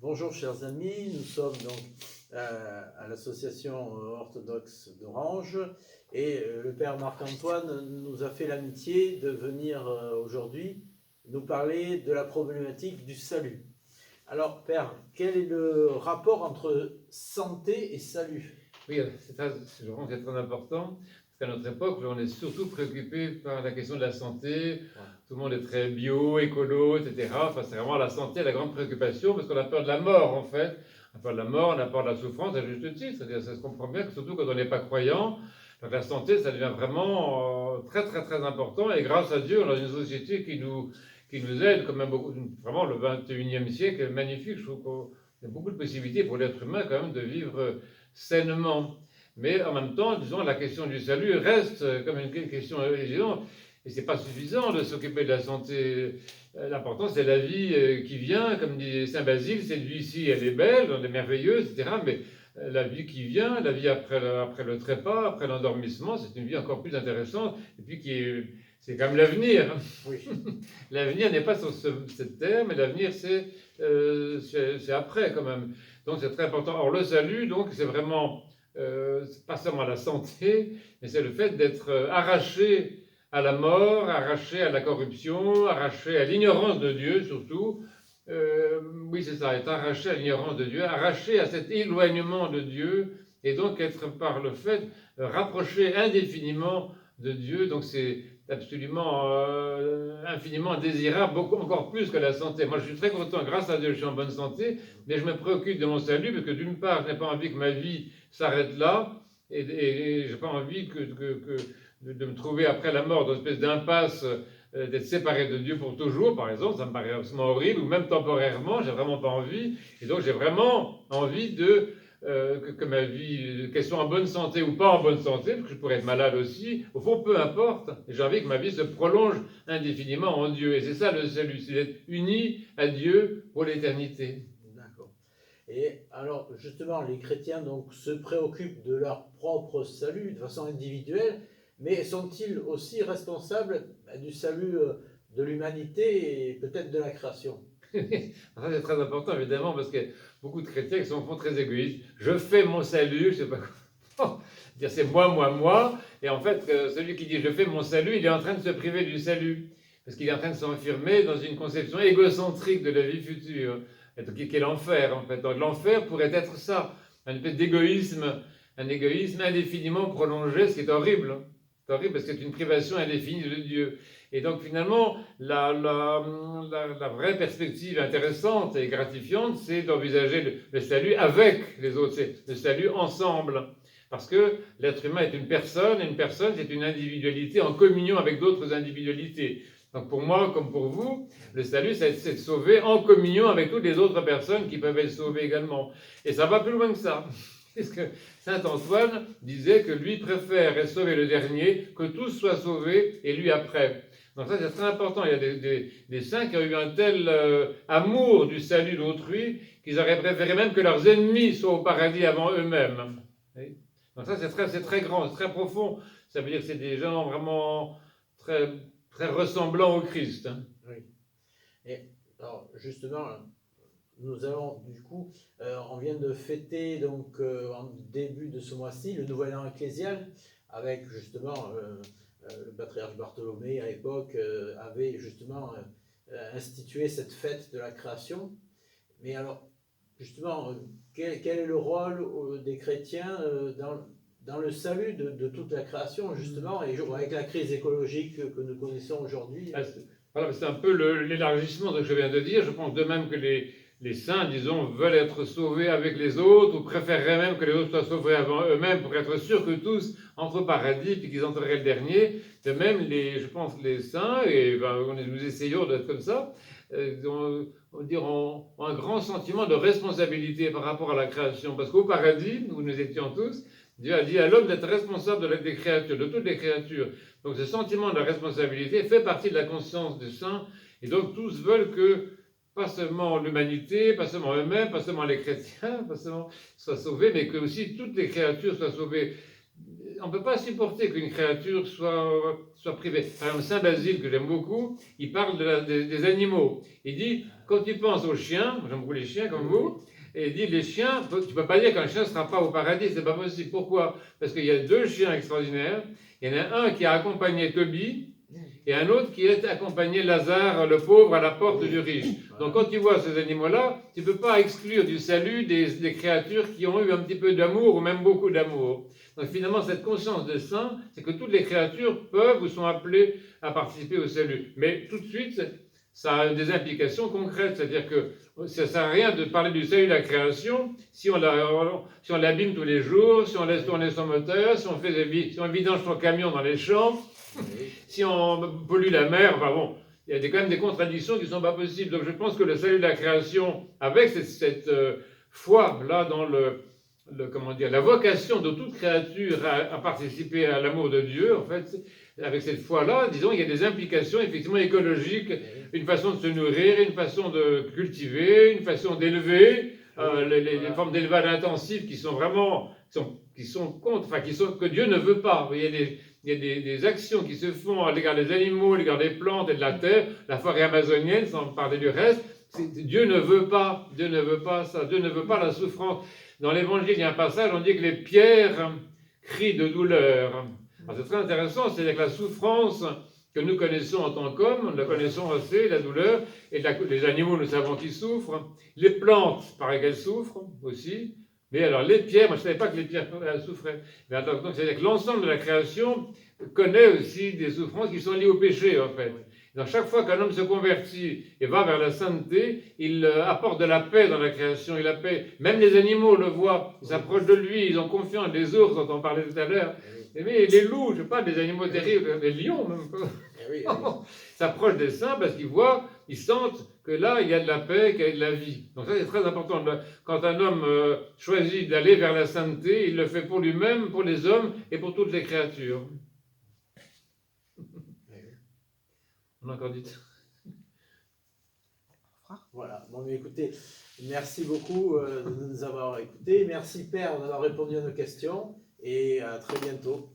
Bonjour chers amis, nous sommes donc à l'association orthodoxe d'Orange et le père Marc-Antoine nous a fait l'amitié de venir aujourd'hui nous parler de la problématique du salut. Alors père, quel est le rapport entre santé et salut? Oui, c'est vraiment très important, parce qu'à notre époque, on est surtout préoccupé par la question de la santé. Tout le monde est très bio, écolo, etc. Enfin, c'est vraiment la santé, la grande préoccupation, parce qu'on a peur de la mort, en fait. On a peur de la mort, on a peur de la souffrance, à juste titre. C'est-à-dire, ça se comprend bien, que surtout quand on n'est pas croyant. Donc la santé, ça devient vraiment très, très, très important. Et grâce à Dieu, on a une société qui nous aide, quand même beaucoup. Vraiment, le 21e siècle est magnifique. Je trouve qu'il y a beaucoup de possibilités pour l'être humain, quand même, de vivre sainement. Mais en même temps, disons, la question du salut reste comme une question évidente. Et c'est pas suffisant de s'occuper de la santé. L'important, c'est la vie qui vient. Comme dit Saint Basile, cette vie-ci, elle est belle, elle est merveilleuse, etc. Mais la vie qui vient, la vie après le trépas, après l'endormissement, c'est une vie encore plus intéressante. Et puis c'est comme l'avenir. Oui. L'avenir n'est pas sur cette terre, mais l'avenir, c'est après quand même. Donc c'est très important. Or le salut, donc, c'est vraiment pas seulement la santé, mais c'est le fait d'être arraché à la mort, arraché à la corruption, arraché à l'ignorance de Dieu surtout. Oui, c'est ça, être arraché à l'ignorance de Dieu, arraché à cet éloignement de Dieu, et donc être par le fait rapproché indéfiniment de Dieu. Donc c'est absolument infiniment désirable, encore plus que la santé. Moi je suis très content, grâce à Dieu je suis en bonne santé, mais je me préoccupe de mon salut, parce que d'une part je n'ai pas envie que ma vie s'arrête là, et je n'ai pas envie de me trouver après la mort dans une espèce d'impasse, d'être séparé de Dieu pour toujours, par exemple. Ça me paraît absolument horrible, ou même temporairement, j'ai vraiment pas envie. Et donc j'ai vraiment envie que ma vie, qu'elle soit en bonne santé ou pas en bonne santé, parce que je pourrais être malade aussi, au fond peu importe, j'ai envie que ma vie se prolonge indéfiniment en Dieu. Et c'est ça le salut, c'est d'être uni à Dieu pour l'éternité. D'accord. Et alors justement, les chrétiens donc se préoccupent de leur propre salut de façon individuelle, mais sont-ils aussi responsables du salut de l'humanité et peut-être de la création? Ça c'est très important évidemment, parce que beaucoup de chrétiens qui sont au fond très égoïstes. Je fais mon salut, je sais pas quoi. Dire c'est moi, et en fait celui qui dit je fais mon salut, il est en train de se priver du salut, parce qu'il est en train de s'enfermer dans une conception égocentrique de la vie future, qui est l'enfer en fait. Donc l'enfer pourrait être ça, un espèce d'égoïsme, un égoïsme indéfiniment prolongé, ce qui est horrible. C'est horrible parce que c'est une privation indéfinie de Dieu. Et donc finalement, la vraie perspective intéressante et gratifiante, c'est d'envisager le salut avec les autres, c'est le salut ensemble. Parce que l'être humain est une personne, et une personne, c'est une individualité en communion avec d'autres individualités. Donc pour moi, comme pour vous, le salut, c'est de sauver en communion avec toutes les autres personnes qui peuvent être sauvées également. Et ça va plus loin que ça. Parce que Saint Antoine disait que lui préfère sauver le dernier, que tous soient sauvés, et lui après. Donc ça, c'est très important. Il y a des saints qui ont eu un tel amour du salut d'autrui qu'ils auraient préféré même que leurs ennemis soient au paradis avant eux-mêmes. Donc ça, c'est très grand, c'est très profond. Ça veut dire que c'est des gens vraiment très, très ressemblants au Christ. Oui. Et alors justement, nous allons du coup, on vient de fêter donc en début de ce mois-ci le Nouvel An ecclésial avec justement le patriarche Bartholomée à l'époque avait justement institué cette fête de la création. Mais alors justement, quel est le rôle des chrétiens dans le salut de toute la création justement, et avec la crise écologique que nous connaissons aujourd'hui? Voilà, c'est un peu l'élargissement de ce que je viens de dire. Je pense de même que les saints, disons, veulent être sauvés avec les autres, ou préféreraient même que les autres soient sauvés avant eux-mêmes pour être sûrs que tous entrent au paradis puis qu'ils entreraient le dernier. De même, je pense les saints, et nous essayons d'être comme ça, ont un grand sentiment de responsabilité par rapport à la création. Parce qu'au paradis, où nous étions tous, Dieu a dit à l'homme d'être responsable des créatures, de toutes les créatures. Donc ce sentiment de la responsabilité fait partie de la conscience des saints, et donc tous veulent que pas seulement l'humanité, pas seulement eux-mêmes, pas seulement les chrétiens, pas seulement soient sauvés, mais que aussi toutes les créatures soient sauvées. On ne peut pas supporter qu'une créature soit privée. Par exemple, Saint Basile, que j'aime beaucoup, il parle des animaux. Il dit, Quand tu penses aux chiens, j'aime beaucoup les chiens comme vous, et il dit les chiens, tu ne peux pas dire qu'un chien ne sera pas au paradis, c'est pas possible. Pourquoi? Parce qu'il y a deux chiens extraordinaires. Il y en a un qui a accompagné Tobie et un autre qui a accompagné Lazare, le pauvre, à la porte du riche. Donc quand tu vois ces animaux-là, tu ne peux pas exclure du salut des créatures qui ont eu un petit peu d'amour ou même beaucoup d'amour. Donc finalement, cette conscience de saint, c'est que toutes les créatures peuvent ou sont appelées à participer au salut. Mais tout de suite, ça a des implications concrètes, c'est-à-dire que ça ne sert à rien de parler du salut de la création si on l'abîme tous les jours, si on laisse tourner son moteur, si on vidange son camion dans les champs, si on pollue la mer, enfin bon, il y a quand même des contradictions qui ne sont pas possibles. Donc je pense que le salut de la création, avec cette foi-là dans comment dire, la vocation de toute créature à participer à l'amour de Dieu, en fait, avec cette foi-là, disons, il y a des implications effectivement écologiques, une façon de se nourrir, une façon de cultiver, une façon d'élever, les formes d'élevage intensif qui sont vraiment, qui sont contre, enfin, que Dieu ne veut pas. Il y a des actions qui se font à l'égard des animaux, à l'égard des plantes et de la terre, la forêt amazonienne, sans parler du reste. Dieu ne veut pas ça, Dieu ne veut pas la souffrance. Dans l'Évangile, il y a un passage, on dit que les pierres crient de douleur. C'est très intéressant, c'est-à-dire que la souffrance que nous connaissons en tant qu'hommes, nous la connaissons assez, la douleur, et les animaux, nous savons qu'ils souffrent. Les plantes, pareil qu'elles souffrent aussi. Mais alors, les pierres, moi je ne savais pas que les pierres souffraient. Mais donc, c'est-à-dire que l'ensemble de la création connaît aussi des souffrances qui sont liées au péché, en fait. Donc, chaque fois qu'un homme se convertit et va vers la sainteté, il apporte de la paix dans la création, et la paix. Même les animaux le voient, ils s'approchent de lui, ils ont confiance. Les ours, dont on parlait tout à l'heure, mais les loups, je ne sais pas, des animaux terribles, les lions même, s'approchent des saints parce qu'ils voient, ils sentent que là, il y a de la paix, qu'il y a de la vie. Donc ça, c'est très important. Quand un homme choisit d'aller vers la sainteté, il le fait pour lui-même, pour les hommes et pour toutes les créatures. On a encore dit. Voilà. Bon, mais écoutez, merci beaucoup de nous avoir écoutés. Merci Père d'avoir répondu à nos questions et à très bientôt.